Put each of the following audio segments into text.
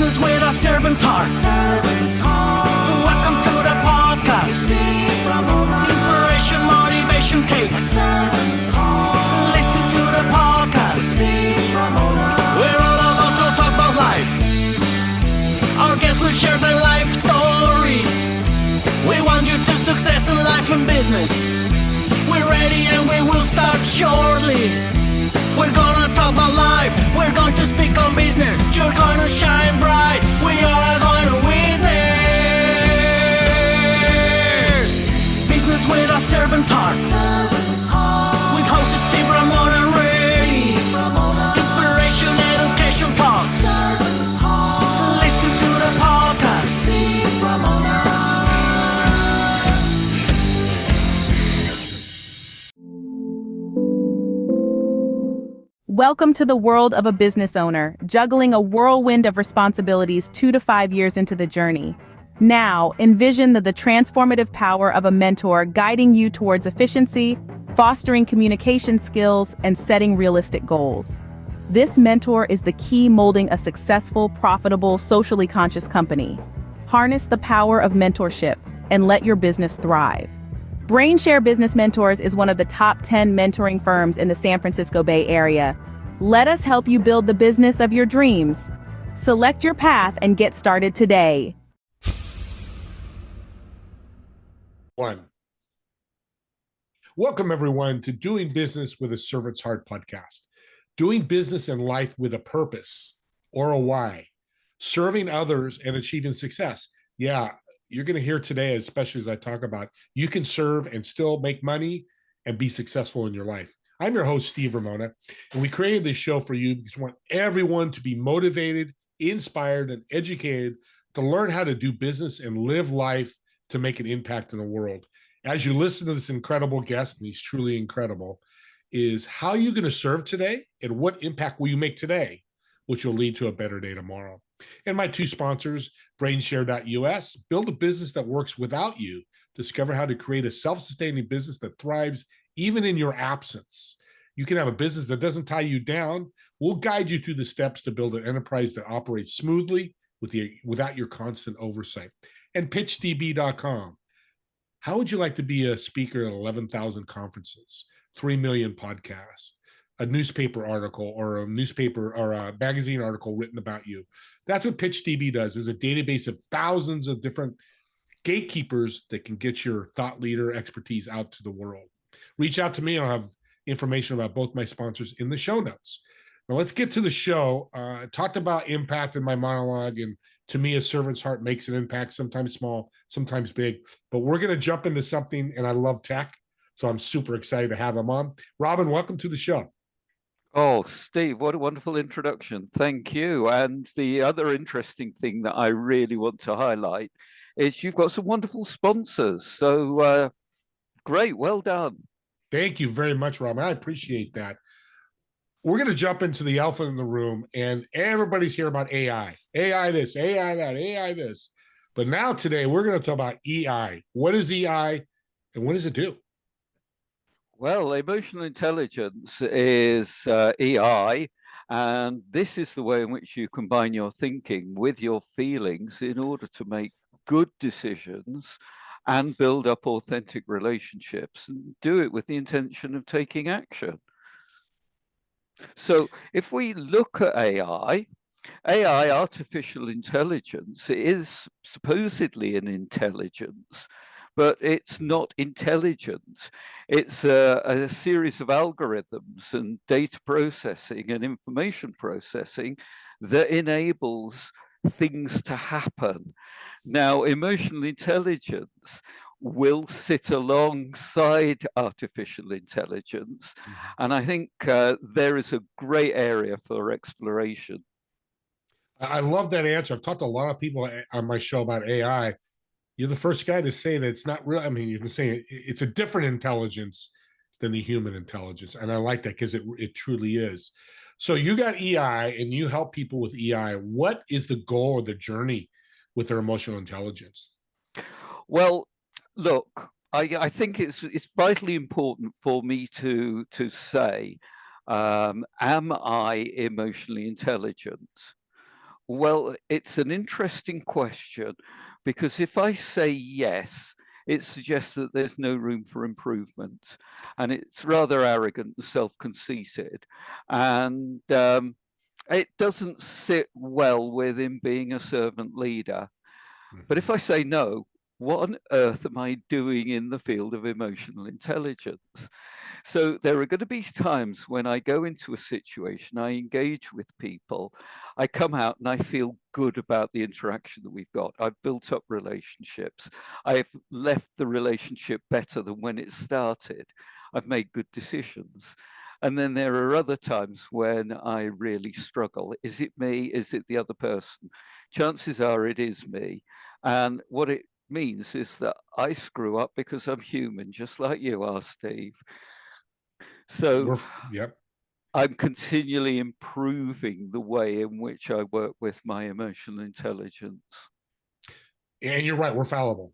Business with a servant's heart. Welcome to the podcast. Inspiration, motivation takes. Listen to the podcast. We're all about to talk about life. Our guests will share their life story. We want you to success in life and business. We're ready and we will start shortly. We're gonna talk about life. We're going to speak on business. You're gonna shine bright. We are going to witness. Business with a servant's heart. With hosts Steve, Ramona, and Ray. Inspiration, education talks. Listen to the podcast. Steve, Ramona. Welcome to the world of a business owner, juggling a whirlwind of responsibilities 2 to 5 years into the journey. Now, envision the transformative power of a mentor guiding you towards efficiency, fostering communication skills, and setting realistic goals. This mentor is the key molding a successful, profitable, socially conscious company. Harness the power of mentorship and let your business thrive. BrainShare Business Mentors is one of the top 10 mentoring firms in the San Francisco Bay Area. Let us help you build the business of your dreams. Select your path and get started today. Welcome, everyone, to Doing Business with a Servant's Heart podcast. Doing business in life with a purpose or a why. Serving others and achieving success. Yeah, you're going to hear today, especially as I talk about, you can serve and still make money and be successful in your life. I'm your host, Steve Ramona, and we created this show for you because we want everyone to be motivated, inspired, and educated to learn how to do business and live life to make an impact in the world. As you listen to this incredible guest, and he's truly incredible, is how are you going to serve today and what impact will you make today, which will lead to a better day tomorrow. And my two sponsors, brainshare.us, build a business that works without you. Discover how to create a self-sustaining business that thrives even in your absence. You can have a business that doesn't tie you down. We'll guide you through the steps to build an enterprise that operates smoothly without your constant oversight. And pitchdb.com. How would you like to be a speaker at 11,000 conferences, 3 million podcasts, a newspaper article or a magazine article written about you? That's what PitchDB does, is a database of thousands of different gatekeepers that can get your thought leader expertise out to the world. Reach out to me. I'll have information about both my sponsors in the show notes. Now let's get to the show. I talked about impact in my monologue, and to me, a servant's heart makes an impact, sometimes small, sometimes big. But we're going to jump into something, and I love tech, so I'm super excited to have him on. Robin, welcome to the show. Oh, Steve, what a wonderful introduction. Thank you. And the other interesting thing that I really want to highlight is you've got some wonderful sponsors. So great. Well done. Thank you very much, Robin. I appreciate that. We're going to jump into the elephant in the room, and everybody's here about AI. AI this, AI that, AI this. But now today, we're going to talk about EI. What is EI, and what does it do? Well, emotional intelligence is EI, and this is the way in which you combine your thinking with your feelings in order to make good decisions and build up authentic relationships, and do it with the intention of taking action. So if we look at AI, artificial intelligence, is supposedly an intelligence, but it's not intelligence. It's a series of algorithms and data processing and information processing that enables things to happen. Now, emotional intelligence will sit alongside artificial intelligence, and I think there is a great area for exploration. I love that answer. I've talked to a lot of people on my show about AI. You're the first guy to say that it's not real. I mean, you can say it's a different intelligence than the human intelligence, and I like that because it truly is. So you got EI, and you help people with EI. What is the goal or the journey with their emotional intelligence? Well, look, I think it's vitally important for me to say, am I emotionally intelligent? Well, it's an interesting question, because if I say yes, it suggests that there's no room for improvement, and it's rather arrogant and self-conceited, and it doesn't sit well with him being a servant leader. But if I say no, what on earth am I doing in the field of emotional intelligence? So there are going to be times when I go into a situation, I engage with people, I come out and I feel good about the interaction that we've got. I've built up relationships. I've left the relationship better than when it started. I've made good decisions. And then there are other times when I really struggle. Is it me? Is it the other person? Chances are it is me. And what it means is that I screw up because I'm human, just like you are, Steve. So Yep. I'm continually improving the way in which I work with my emotional intelligence. And you're right, we're fallible.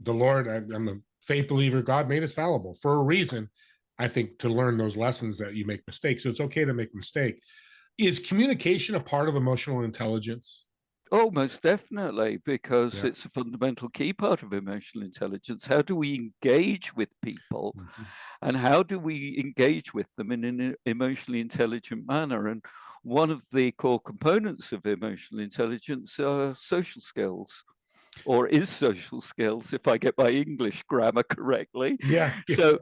The Lord, I'm a faith believer, God made us fallible for a reason, I think, to learn those lessons that you make mistakes. So it's okay to make a mistake. Is communication a part of emotional intelligence? Oh, most definitely, because Yeah. it's a fundamental key part of emotional intelligence. How do we engage with people, and how do we engage with them in an emotionally intelligent manner? And one of the core components of emotional intelligence are social skills, or is social skills, if I get my English grammar correctly. Yeah. So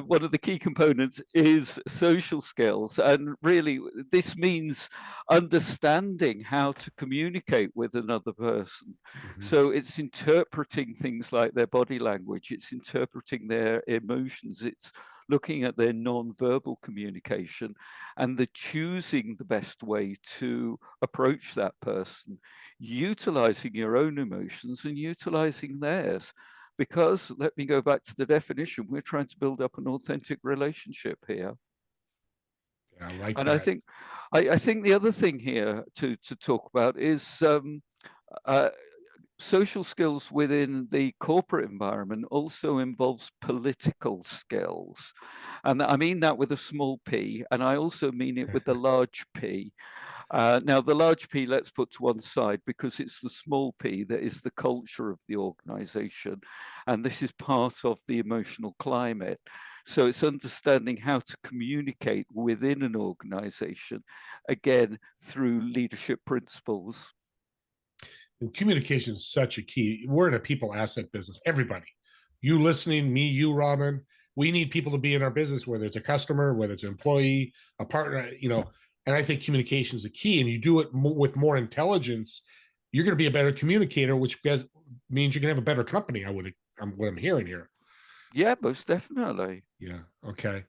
one of the key components is social skills. And really, this means understanding how to communicate with another person. So it's interpreting things like their body language, it's interpreting their emotions, it's looking at their non-verbal communication, and the choosing the best way to approach that person, utilizing your own emotions and utilizing theirs. Because, let me go back to the definition, we're trying to build up an authentic relationship here. I like And that. I think the other thing here to talk about is social skills within the corporate environment also involves political skills. And I mean that with a small p, and I also mean it with a large P. Now, the large P, let's put to one side, because it's the small p that is the culture of the organization. And this is part of the emotional climate. So it's understanding how to communicate within an organization, again, through leadership principles. And communication is such a key. We're in a people asset business. Everybody, you listening, me, you, Robin, we need people to be in our business, whether it's a customer, whether it's an employee, a partner, and I think communication is a key. And you do it with more intelligence, you're going to be a better communicator, which means you're going to have a better company. What I'm hearing here. Yeah, most definitely. Yeah. Okay.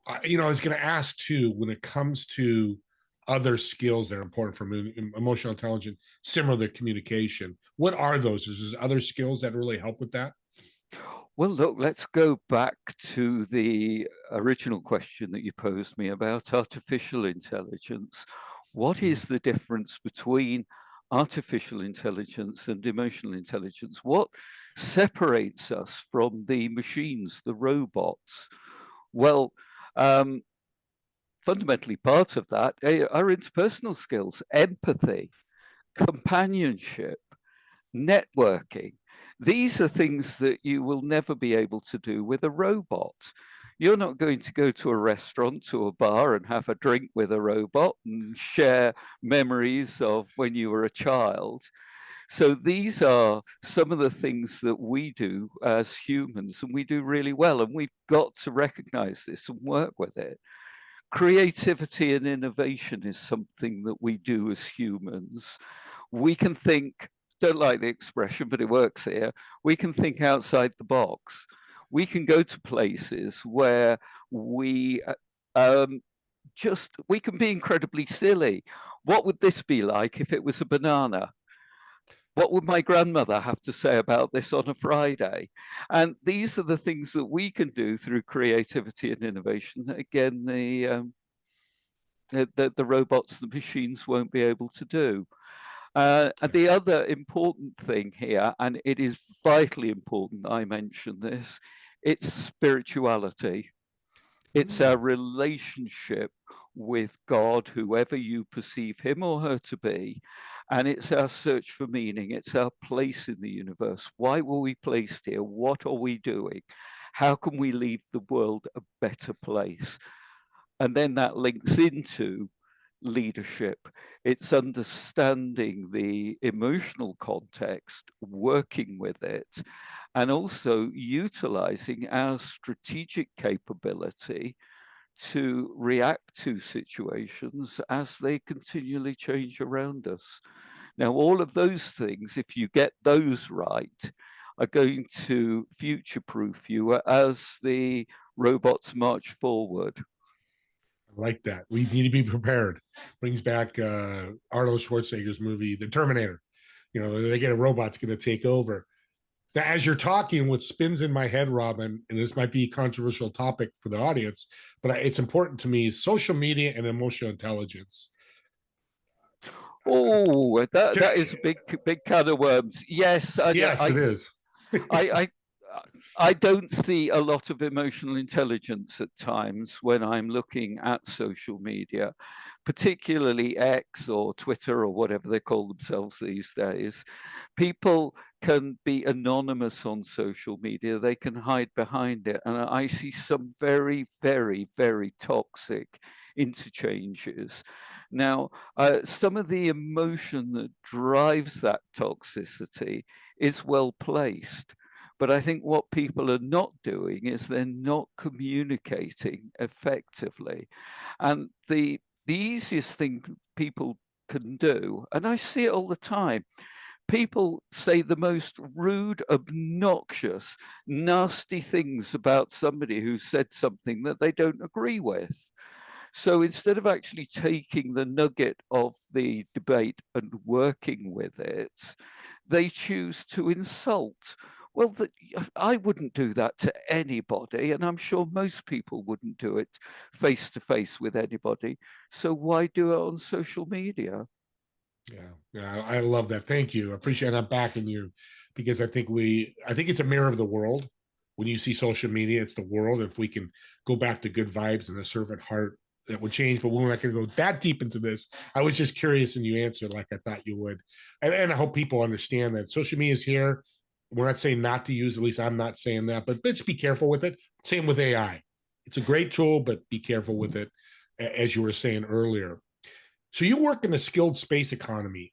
I was going to ask too, when it comes to other skills that are important for emotional intelligence, similar to communication, what are those? Is there other skills that really help with that? Well, look, let's go back to the original question that you posed me about artificial intelligence. What is the difference between artificial intelligence and emotional intelligence? What separates us from the machines, the robots? Well, fundamentally, part of that are interpersonal skills, empathy, companionship, networking. These are things that you will never be able to do with a robot. You're not going to go to a restaurant, to a bar, and have a drink with a robot and share memories of when you were a child. So these are some of the things that we do as humans, and we do really well, and we've got to recognize this and work with it. Creativity and innovation is something that we do as humans. We can think, don't like the expression, but it works here. We can think outside the box. We can go to places where we we can be incredibly silly. What would this be like if it was a banana? What would my grandmother have to say about this on a Friday? And these are the things that we can do through creativity and innovation. Again, the robots, the machines won't be able to do. And the other important thing here, and it is vitally important I mention this, it's spirituality. It's our relationship with God, whoever you perceive him or her to be. And it's our search for meaning. It's our place in the universe. Why were we placed here? What are we doing? How can we leave the world a better place? And then that links into leadership. It's understanding the emotional context, working with it, and also utilizing our strategic capability to react to situations as they continually change around us. Now, all of those things, if you get those right, are going to future-proof you as the robots march forward. I like that. We need to be prepared. Brings back Arnold Schwarzenegger's movie, The Terminator. You know, they get a robot's going to take over. Now, as you're talking, what spins in my head, Robin, and this might be a controversial topic for the audience, but it's important to me, is social media and emotional intelligence. Oh, that is a big can of worms. Yes, yes, it is. I don't see a lot of emotional intelligence at times when I'm looking at social media, particularly X or Twitter or whatever they call themselves these days. People can be anonymous on social media. They can hide behind it. And I see some very, very, very toxic interchanges. Now, some of the emotion that drives that toxicity is well placed. But I think what people are not doing is they're not communicating effectively. And the easiest thing people can do, and I see it all the time, people say the most rude, obnoxious, nasty things about somebody who said something that they don't agree with. So instead of actually taking the nugget of the debate and working with it, they choose to insult. Well, I wouldn't do that to anybody, and I'm sure most people wouldn't do it face to face with anybody. So why do it on social media? Yeah, I love that. Thank you. I appreciate. I'm backing you because I think it's a mirror of the world. When you see social media, it's the world. If we can go back to good vibes and a servant heart, that would change. But we're not going to go that deep into this. I was just curious, and you answered like I thought you would. And I hope people understand that social media is here. We're not saying not to use. At least I'm not saying that. But let's be careful with it. Same with AI. It's a great tool, but be careful with it, as you were saying earlier. So you work in the skilled space economy.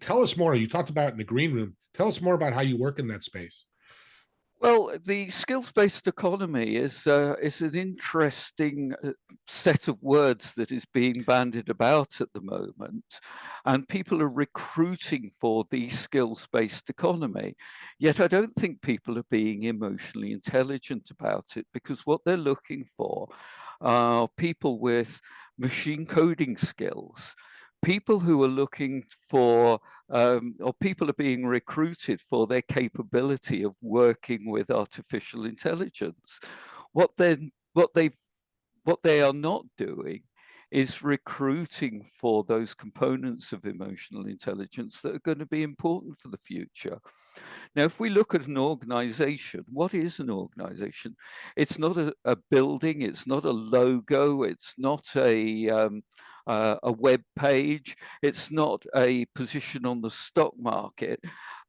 Tell us more. You talked about it in the green room. Tell us more about how you work in that space. Well, the skills-based economy is an interesting set of words that is being bandied about at the moment, and people are recruiting for the skills-based economy. Yet I don't think people are being emotionally intelligent about it, because what they're looking for are people with machine coding skills, people who are looking for or people are being recruited for their capability of working with artificial intelligence. What they are not doing is recruiting for those components of emotional intelligence that are going to be important for the future. Now, if we look at an organization, what is an organization? It's not a building, it's not a logo, it's not a web page, it's not a position on the stock market.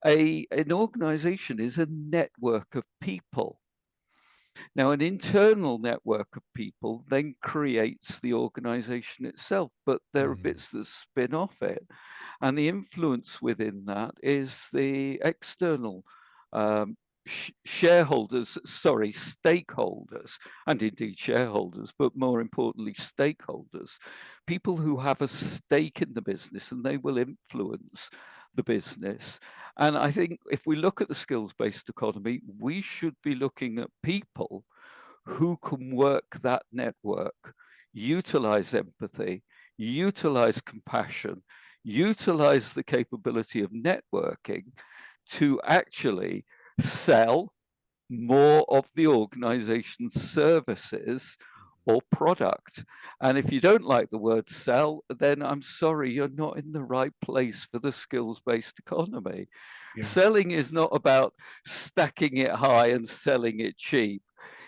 An organization is a network of people. Now, an internal network of people then creates the organization itself, but there are bits that spin off it. And the influence within that is the external stakeholders, and indeed shareholders, but more importantly, stakeholders, people who have a stake in the business and they will influence the business. And I think if we look at the skills-based economy, we should be looking at people who can work that network, utilize empathy, utilize compassion, utilize the capability of networking to actually sell more of the organization's services or product. And if you don't like the word sell, then I'm sorry, you're not in the right place for the skills-based economy. Yeah. Selling is not about stacking it high and selling it cheap.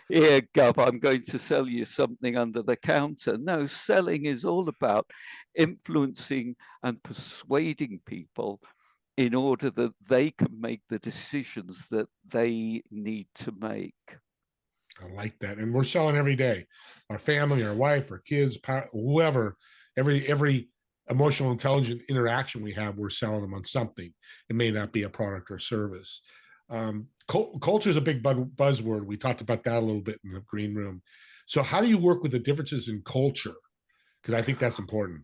here, Gov, I'm going to sell you something under the counter. No, selling is all about influencing and persuading people in order that they can make the decisions that they need to make. I like that. And we're selling every day. Our family, our wife, our kids, whoever, every emotional intelligent interaction we have, we're selling them on something. It may not be a product or service. Culture is a big buzzword. We talked about that a little bit in the green room. So how do you work with the differences in culture? Because I think that's important.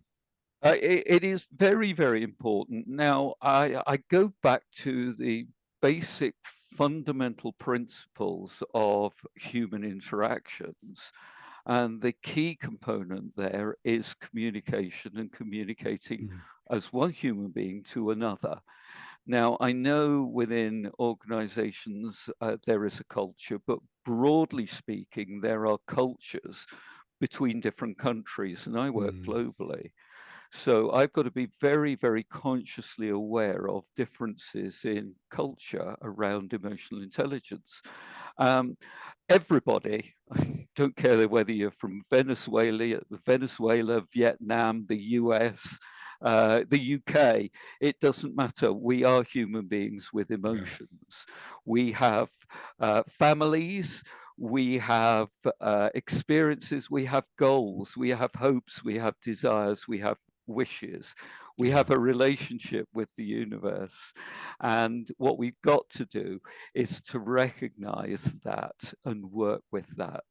It is very, very important. Now, I go back to the basic fundamental principles of human interactions. And the key component there is communication and communicating as one human being to another. Now, I know within organizations there is a culture, but broadly speaking, there are cultures between different countries, and I work globally. So I've got to be very, very consciously aware of differences in culture around emotional intelligence. Everybody, I don't care whether you're from Venezuela, Vietnam, the US, the UK, it doesn't matter. We are human beings with emotions. We have families, we have experiences, we have goals, we have hopes, we have desires, we have wishes. We have a relationship with the universe. And what we've got to do is to recognize that and work with that.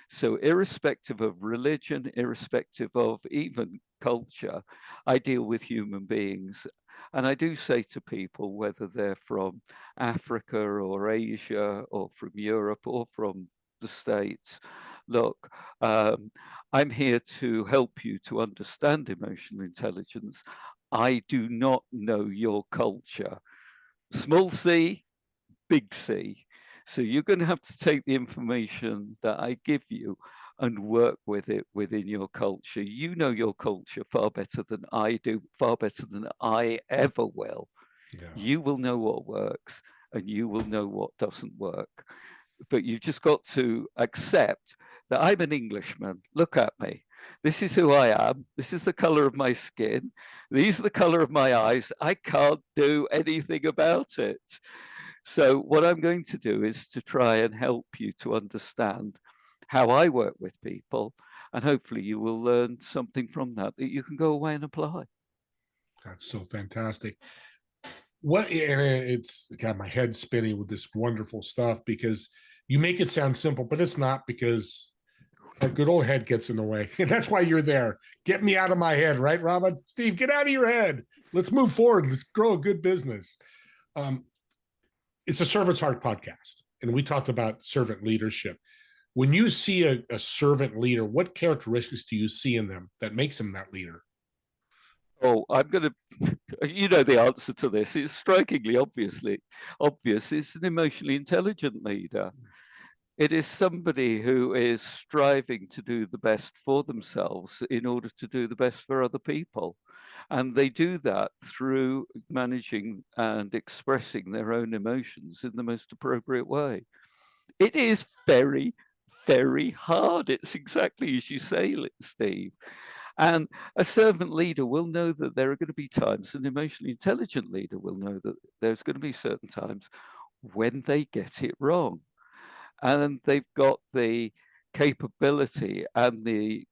So irrespective of religion, irrespective of even culture, I deal with human beings. And I do say to people, whether they're from Africa or Asia or from Europe or from the States, look, I'm here to help you to understand emotional intelligence. I do not know your culture. Small c, big C. So you're going to have to take the information that I give you and work with it within your culture. You know your culture far better than I do, far better than I ever will. Yeah. You will know what works and you will know what doesn't work. But you've just got to accept that I'm an Englishman. Look at me. This is who I am. This is the color of my skin. These are the color of my eyes. I can't do anything about it. So what I'm going to do is to try and help you to understand how I work with people. And hopefully you will learn something from that you can go away and apply. That's so fantastic. And it's got my head spinning with this wonderful stuff, because you make it sound simple, but it's not, because our good old head gets in the way. And that's why you're there. Get me out of my head, right, Robin? Steve, get out of your head. Let's move forward. Let's grow a good business. It's a Servant's Heart podcast, and we talked about servant leadership. When you see a servant leader, what characteristics do you see in them that makes them that leader? Oh, I'm going to, you know the answer to this. It's strikingly obvious. It's an emotionally intelligent leader. It is somebody who is striving to do the best for themselves in order to do the best for other people. And they do that through managing and expressing their own emotions in the most appropriate way. It is very, very hard. It's exactly as you say, Steve. And a servant leader will know that there are going to be times, an emotionally intelligent leader will know that there's going to be certain times when they get it wrong. And they've got the capability and the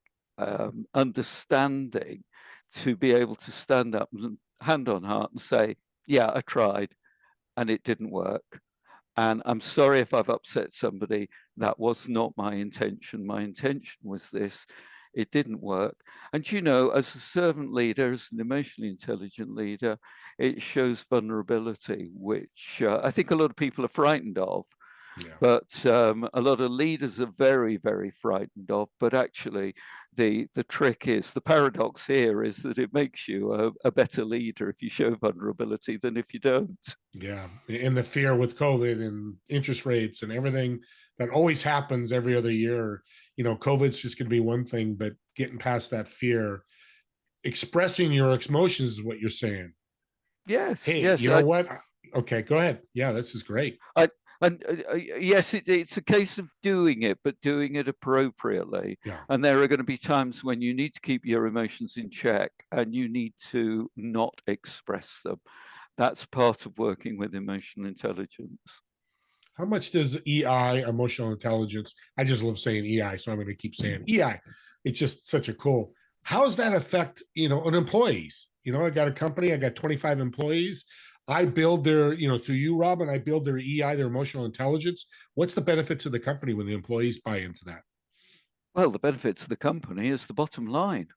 understanding to be able to stand up and hand on heart and say, yeah, I tried and it didn't work. And I'm sorry if I've upset somebody. That was not my intention. My intention was this. It didn't work. And, you know, as a servant leader, as an emotionally intelligent leader, it shows vulnerability, which I think a lot of people are frightened of. Yeah. But a lot of leaders are very, very frightened of. But actually, the trick is, the paradox here is that it makes you a better leader if you show vulnerability than if you don't. Yeah. And the fear with COVID and interest rates and everything that always happens every other year, you know, COVID's just going to be one thing, but getting past that fear, expressing your emotions is what you're saying. Yes. Hey, yes, you know what? Okay, go ahead. Yeah, this is great. And yes, it's a case of doing it, but doing it appropriately. Yeah. And there are going to be times when you need to keep your emotions in check and you need to not express them. That's part of working with emotional intelligence. How much does EI, emotional intelligence, I just love saying EI, so I'm going to keep saying EI. It's just such a cool. How does that affect, on employees? I got a company, I got 25 employees. I build their, through you, Robin, I build their EI, their emotional intelligence. What's the benefit to the company when the employees buy into that? Well, the benefit to the company is the bottom line.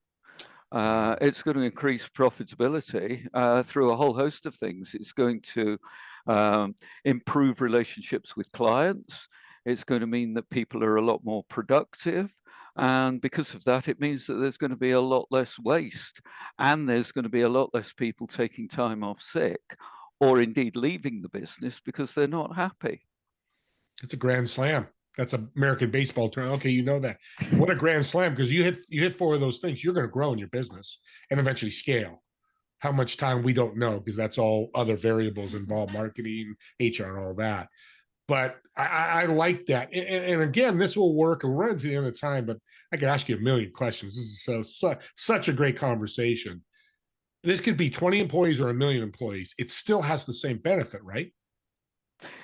It's going to increase profitability through a whole host of things. It's going to improve relationships with clients. It's going to mean that people are a lot more productive. And because of that, it means that there's going to be a lot less waste. And there's going to be a lot less people taking time off sick or indeed leaving the business because they're not happy. It's a grand slam. That's an American baseball term. Okay, you know that. What a grand slam, because you hit four of those things, you're going to grow in your business and eventually scale. How much time, we don't know, because that's all other variables involved, marketing, HR, and all that. But I like that. And again, this will work. We're running to the end of time, but I could ask you a million questions. This is such a great conversation. This could be 20 employees or a million employees. It still has the same benefit, right?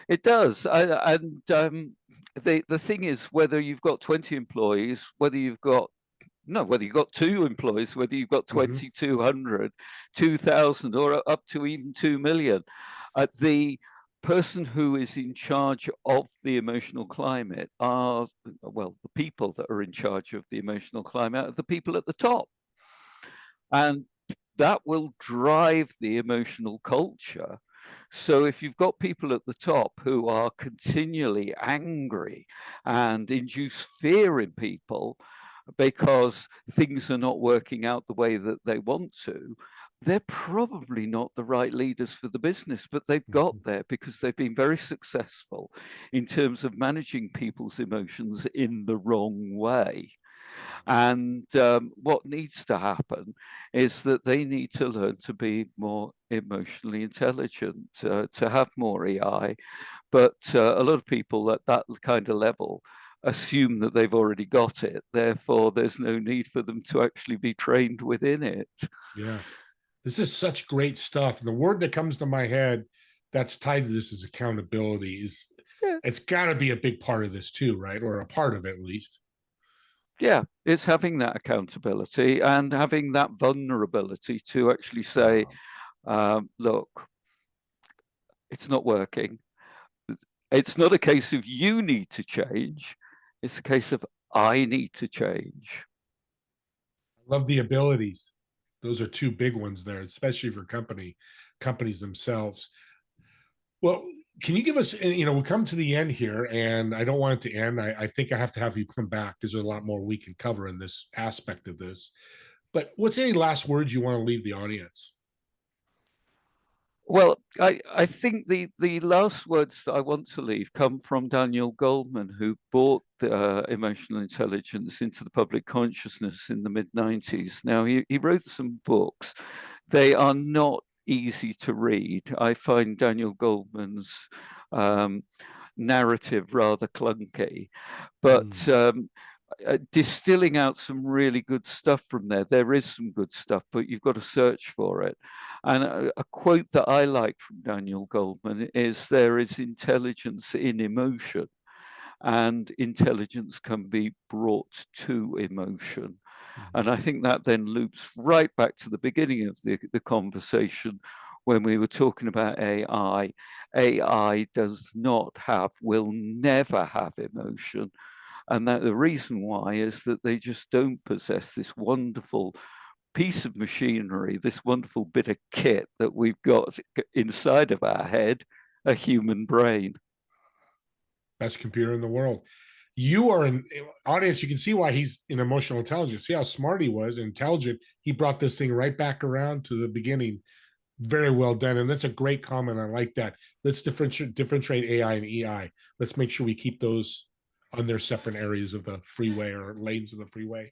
It does. The thing is, whether you've got 20 employees, whether you've got 2 employees, whether you've got 2,200, 2,000, or up to even 2 million, the person who is in charge of the emotional climate are, well, the people that are in charge of the emotional climate are the people at the top. And that will drive the emotional culture. So if you've got people at the top who are continually angry and induce fear in people because things are not working out the way that they want to, they're probably not the right leaders for the business, but they've got there because they've been very successful in terms of managing people's emotions in the wrong way. And what needs to happen is that they need to learn to be more emotionally intelligent, to have more EI. But a lot of people at that kind of level assume that they've already got it. Therefore, there's no need for them to actually be trained within it. Yeah. This is such great stuff. And the word that comes to my head that's tied to this is accountability. It's got to be a big part of this too, right? Or a part of it, at least. Yeah, it's having that accountability and having that vulnerability to actually say, look, it's not working. It's not a case of you need to change. It's a case of I need to change. I love the abilities. Those are two big ones there, especially for companies themselves. Well, can you give us, we come to the end here, and I don't want it to end. I think I have to have you come back because there's a lot more we can cover in this aspect of this. But what's any last words you want to leave the audience? Well, I think the last words that I want to leave come from Daniel Goleman, who brought emotional intelligence into the public consciousness in the mid-90s. Now, he wrote some books. They are not easy to read. I find Daniel Goleman's narrative rather clunky, but distilling out some really good stuff from there. There is some good stuff, but you've got to search for it. And a quote that I like from Daniel Goleman is, there is intelligence in emotion, and intelligence can be brought to emotion. And I think that then loops right back to the beginning of the conversation when we were talking about AI. AI does not have, will never have emotion. And that the reason why is that they just don't possess this wonderful piece of machinery, this wonderful bit of kit that we've got inside of our head, a human brain. Best computer in the world. You are an audience. You can see why he's in emotional intelligence. See how smart he was, intelligent. He brought this thing right back around to the beginning. Very well done. And that's a great comment. I like that. Let's differentiate AI and EI. Let's make sure we keep those on their separate areas of the freeway or lanes of the freeway.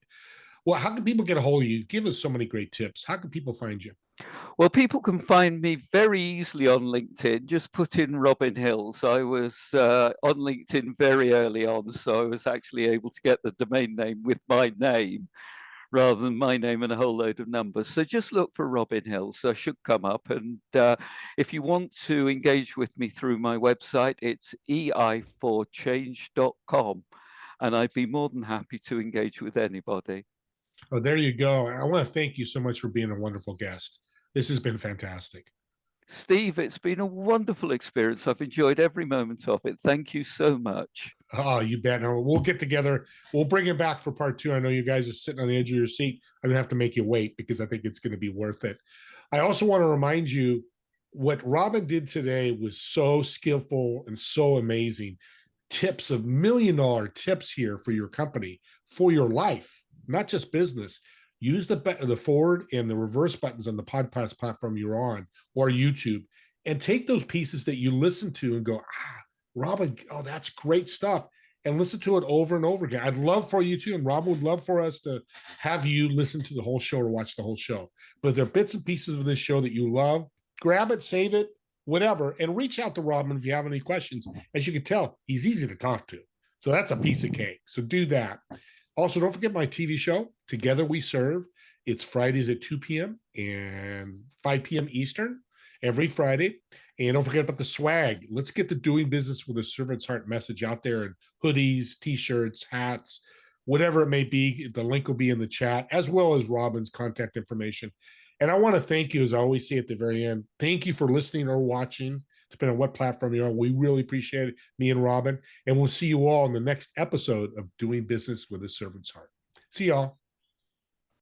Well, how can people get a hold of you? Give us so many great tips. How can people find you? Well, people can find me very easily on LinkedIn. Just put in Robin Hills. I was on LinkedIn very early on, so I was actually able to get the domain name with my name rather than my name and a whole load of numbers. So just look for Robin Hills. I should come up. And if you want to engage with me through my website, it's ei4change.com. And I'd be more than happy to engage with anybody. Oh, there you go. I want to thank you so much for being a wonderful guest. This has been fantastic. Steve, it's been a wonderful experience. I've enjoyed every moment of it. Thank you so much. Oh, you bet. No, we'll get together. We'll bring it back for part 2. I know you guys are sitting on the edge of your seat. I'm going to have to make you wait because I think it's going to be worth it. I also want to remind you what Robin did today was so skillful and so amazing. Tips of $1 million tips here for your company, for your life, not just business. Use the forward and the reverse buttons on the podcast platform you're on or YouTube, and take those pieces that you listen to and go, Robin, oh, that's great stuff. And listen to it over and over again. I'd love for you to, and Robin would love for us to have you listen to the whole show or watch the whole show. But if there are bits and pieces of this show that you love, grab it, save it, whatever, and reach out to Robin if you have any questions. As you can tell, he's easy to talk to. So that's a piece of cake. So do that. Also, don't forget my TV show, Together We Serve. It's Fridays at 2 p.m. and 5 p.m. Eastern every Friday. And don't forget about the swag. Let's get the doing business with a servant's heart message out there in hoodies, t-shirts, hats, whatever it may be. The link will be in the chat, as well as Robin's contact information. And I want to thank you, as I always say at the very end, thank you for listening or watching, depending on what platform you're on. We really appreciate it, me and Robin. And we'll see you all in the next episode of Doing Business with a Servant's Heart. See y'all.